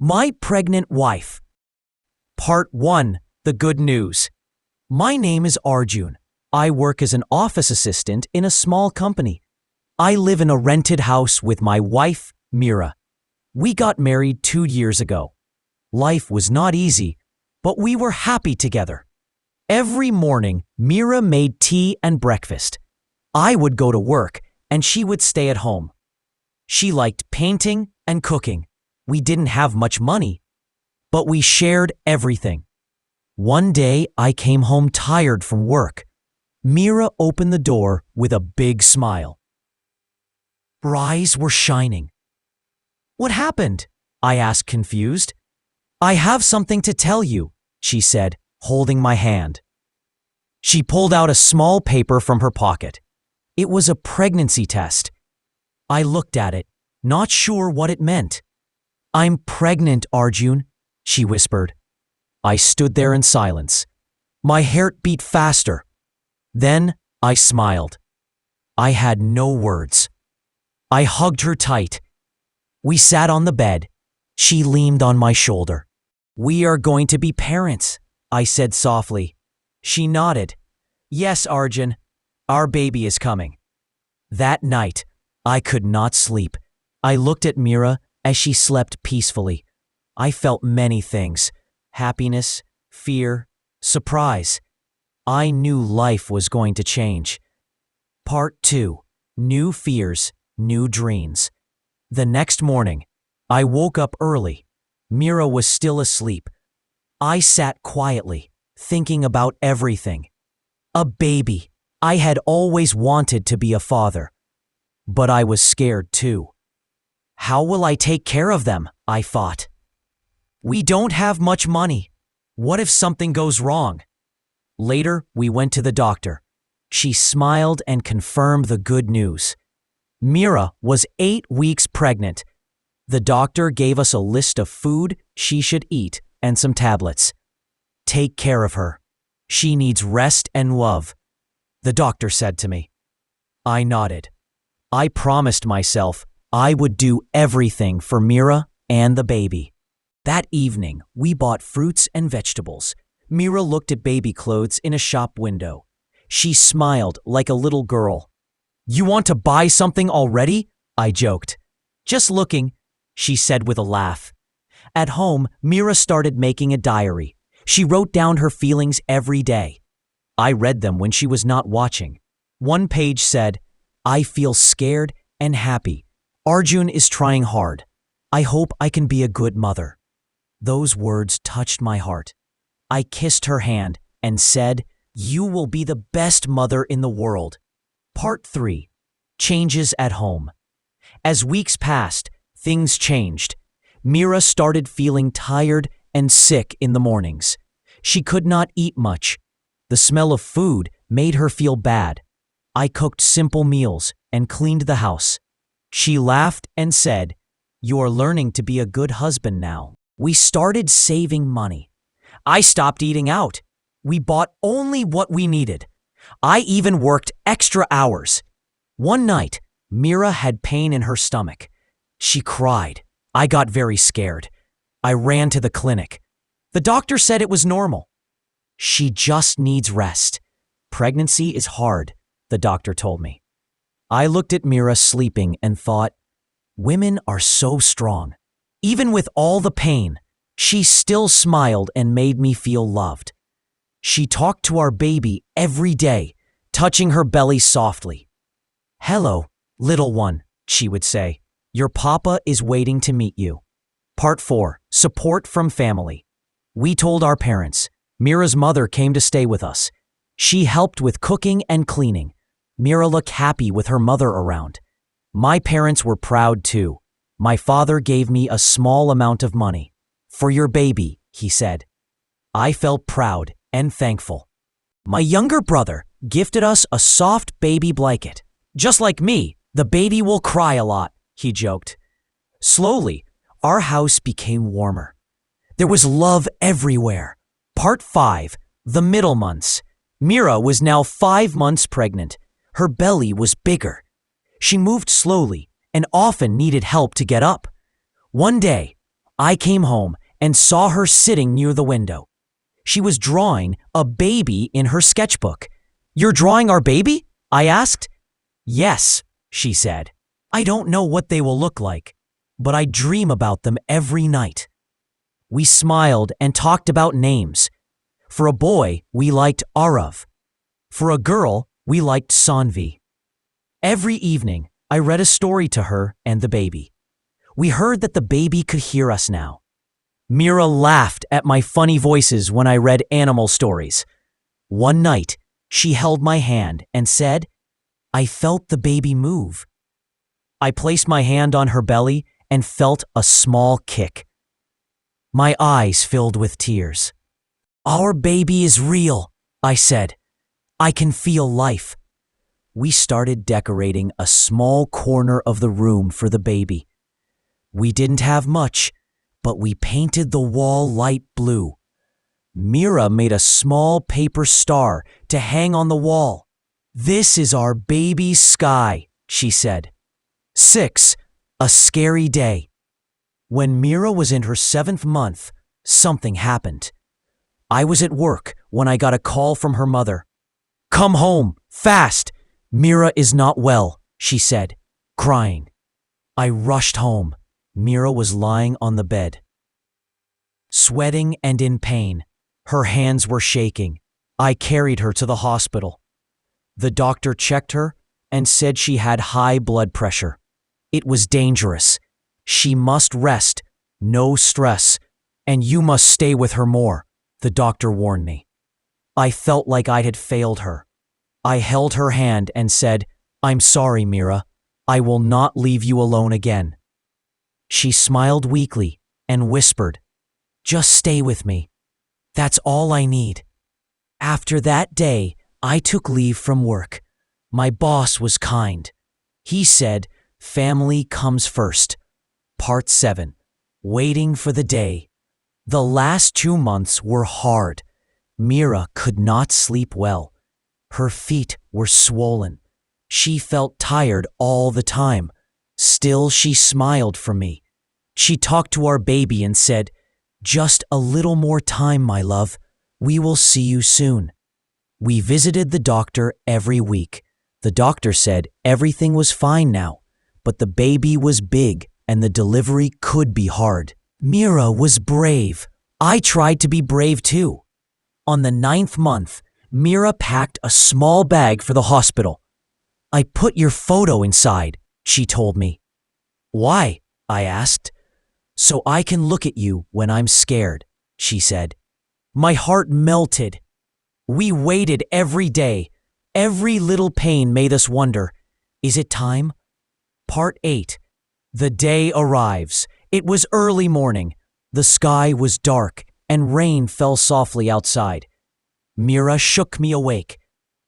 My Pregnant Wife. Part 1. The Good News. My name is Arjun. I work as an office assistant in a small company. I live in a rented house with my wife, Mira. We got married 2 years ago. Life was not easy, but we were happy together. Every morning, Mira made tea and breakfast. I would go to work, and she would stay at home. She liked painting and cooking. We didn't have much money, but we shared everything. One day, I came home tired from work. Mira opened the door with a big smile. Her eyes were shining. "What happened?" I asked, confused. "I have something to tell you," she said, holding my hand. She pulled out a small paper from her pocket. It was a pregnancy test. I looked at it, not sure what it meant. "I'm pregnant, Arjun," she whispered. I stood there in silence. My heart beat faster. Then I smiled. I had no words. I hugged her tight. We sat on the bed. She leaned on my shoulder. "We are going to be parents," I said softly. She nodded. "Yes, Arjun, our baby is coming." That night, I could not sleep. I looked at Mira as she slept peacefully. I felt many things: happiness, fear, surprise. I knew life was going to change. Part 2. New Fears, New Dreams. The next morning, I woke up early. Mira was still asleep. I sat quietly, thinking about everything. A baby. I had always wanted to be a father. But I was scared too. How will I take care of them? I thought. We don't have much money. What if something goes wrong? Later, we went to the doctor. She smiled and confirmed the good news. Mira was 8 weeks pregnant. The doctor gave us a list of food she should eat and some tablets. Take care of her. She needs rest and love, the doctor said to me. I nodded. I promised myself I would do everything for Mira and the baby. That evening, we bought fruits and vegetables. Mira looked at baby clothes in a shop window. She smiled like a little girl. "You want to buy something already?" I joked. "Just looking," she said with a laugh. At home, Mira started making a diary. She wrote down her feelings every day. I read them when she was not watching. One page said, "I feel scared and happy. Arjun is trying hard. I hope I can be a good mother." Those words touched my heart. I kissed her hand and said, "You will be the best mother in the world." Part 3. Changes at Home. As weeks passed, things changed. Mira started feeling tired and sick in the mornings. She could not eat much. The smell of food made her feel bad. I cooked simple meals and cleaned the house. She laughed and said, "You are learning to be a good husband now." We started saving money. I stopped eating out. We bought only what we needed. I even worked extra hours. One night, Mira had pain in her stomach. She cried. I got very scared. I ran to the clinic. The doctor said it was normal. She just needs rest. Pregnancy is hard, the doctor told me. I looked at Mira sleeping and thought, women are so strong. Even with all the pain, she still smiled and made me feel loved. She talked to our baby every day, touching her belly softly. "Hello, little one," she would say. "Your papa is waiting to meet you." Part 4. Support from Family. We told our parents. Mira's mother came to stay with us. She helped with cooking and cleaning. Mira looked happy with her mother around. My parents were proud too. My father gave me a small amount of money. "For your baby," he said. I felt proud and thankful. My younger brother gifted us a soft baby blanket. "Just like me, the baby will cry a lot," he joked. Slowly, our house became warmer. There was love everywhere. Part 5. The Middle Months. Mira was now 5 months pregnant. Her belly was bigger. She moved slowly and often needed help to get up. One day, I came home and saw her sitting near the window. She was drawing a baby in her sketchbook. "You're drawing our baby?" I asked. "Yes," she said. "I don't know what they will look like, but I dream about them every night." We smiled and talked about names. For a boy, we liked Arav. For a girl, we liked Sanvi. Every evening, I read a story to her and the baby. We heard that the baby could hear us now. Mira laughed at my funny voices when I read animal stories. One night, she held my hand and said, "I felt the baby move." I placed my hand on her belly and felt a small kick. My eyes filled with tears. "Our baby is real," I said. "I can feel life." We started decorating a small corner of the room for the baby. We didn't have much, but we painted the wall light blue. Mira made a small paper star to hang on the wall. "This is our baby's sky," she said. 6. A scary day. When Mira was in her 7th month, something happened. I was at work when I got a call from her mother. "Come home, fast! Mira is not well," she said, crying. I rushed home. Mira was lying on the bed, sweating and in pain. Her hands were shaking. I carried her to the hospital. The doctor checked her and said she had high blood pressure. It was dangerous. She must rest, no stress, and you must stay with her more, the doctor warned me. I felt like I had failed her. I held her hand and said, "I'm sorry, Mira. I will not leave you alone again." She smiled weakly and whispered, "Just stay with me. That's all I need." After that day, I took leave from work. My boss was kind. He said, "Family comes first." Part 7. Waiting for the day. The last 2 months were hard. Mira could not sleep well. Her feet were swollen. She felt tired all the time. Still, she smiled for me. She talked to our baby and said, "Just a little more time, my love. We will see you soon." We visited the doctor every week. The doctor said everything was fine now, but the baby was big and the delivery could be hard. Mira was brave. I tried to be brave too. On the 9th month, Mira packed a small bag for the hospital. "I put your photo inside," she told me. "Why?" I asked. "So I can look at you when I'm scared," she said. My heart melted. We waited every day. Every little pain made us wonder, is it time? Part 8. The day arrives. It was early morning. The sky was dark and rain fell softly outside. Mira shook me awake.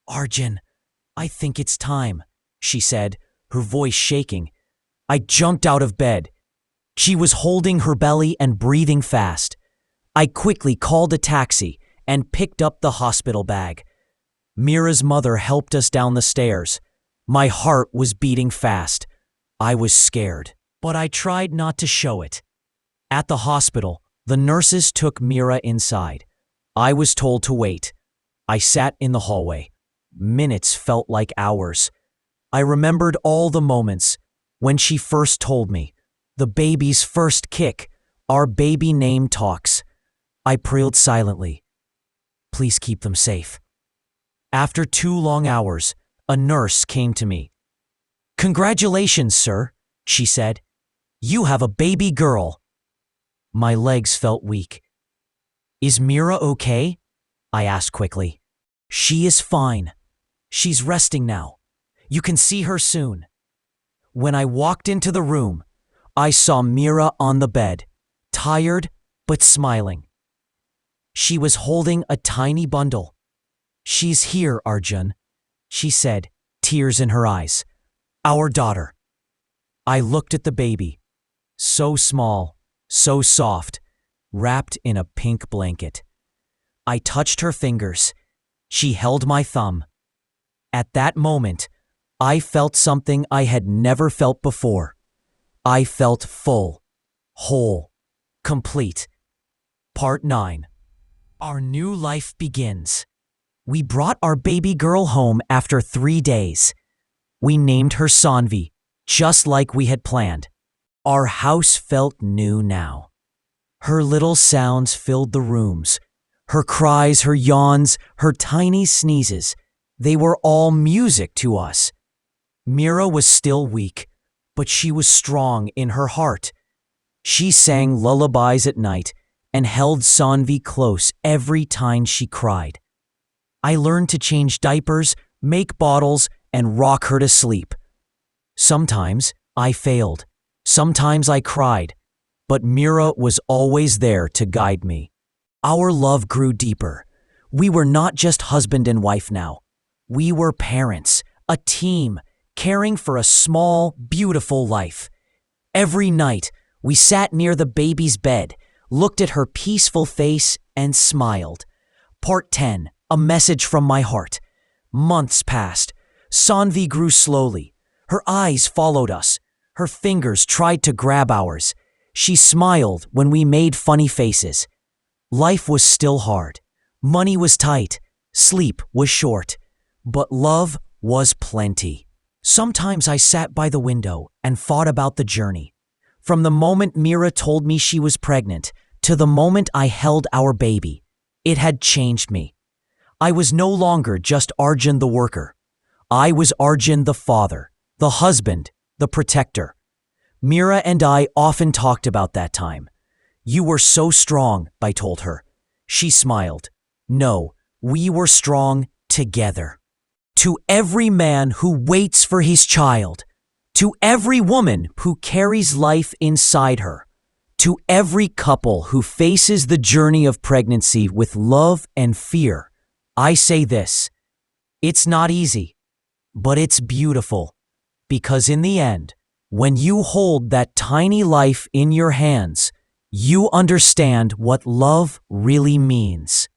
"Arjun, I think it's time," she said, her voice shaking. I jumped out of bed. She was holding her belly and breathing fast. I quickly called a taxi and picked up the hospital bag. Mira's mother helped us down the stairs. My heart was beating fast. I was scared, but I tried not to show it. At the hospital, the nurses took Mira inside. I was told to wait. I sat in the hallway. Minutes felt like hours. I remembered all the moments when she first told me, the baby's first kick, our baby name talks. I prayed silently. Please keep them safe. After 2 long hours, a nurse came to me. "Congratulations, sir," she said. "You have a baby girl." My legs felt weak. "Is Mira okay?" I asked quickly. "She is fine. She's resting now. You can see her soon." When I walked into the room, I saw Mira on the bed, tired but smiling. She was holding a tiny bundle. "She's here, Arjun," she said, tears in her eyes. "Our daughter." I looked at the baby. So small, so soft, wrapped in a pink blanket. I touched her fingers. She held my thumb. At that moment, I felt something I had never felt before. I felt full, whole. Complete. Part 9. Our new life begins. We brought our baby girl home after 3 days. We named her Sanvi, just like we had planned. Our house felt new now. Her little sounds filled the rooms. Her cries, her yawns, her tiny sneezes. They were all music to us. Mira was still weak, but she was strong in her heart. She sang lullabies at night and held Sanvi close every time she cried. I learned to change diapers, make bottles, and rock her to sleep. Sometimes I failed. Sometimes I cried. But Mira was always there to guide me. Our love grew deeper. We were not just husband and wife now. We were parents, a team, caring for a small, beautiful life. Every night, we sat near the baby's bed, looked at her peaceful face, and smiled. Part 10. A message from my heart. Months passed. Sanvi grew slowly. Her eyes followed us. Her fingers tried to grab ours. She smiled when we made funny faces. Life was still hard. Money was tight. Sleep was short. But love was plenty. Sometimes I sat by the window and thought about the journey. From the moment Mira told me she was pregnant to the moment I held our baby, it had changed me. I was no longer just Arjun the worker. I was Arjun the father, the husband, the protector. Mira and I often talked about that time. You were so strong, I told her. She smiled. No, we were strong together. To every man who waits for his child, to every woman who carries life inside her, to every couple who faces the journey of pregnancy with love and fear, I say this: it's not easy, but it's beautiful, because in the end, when you hold that tiny life in your hands, you understand what love really means.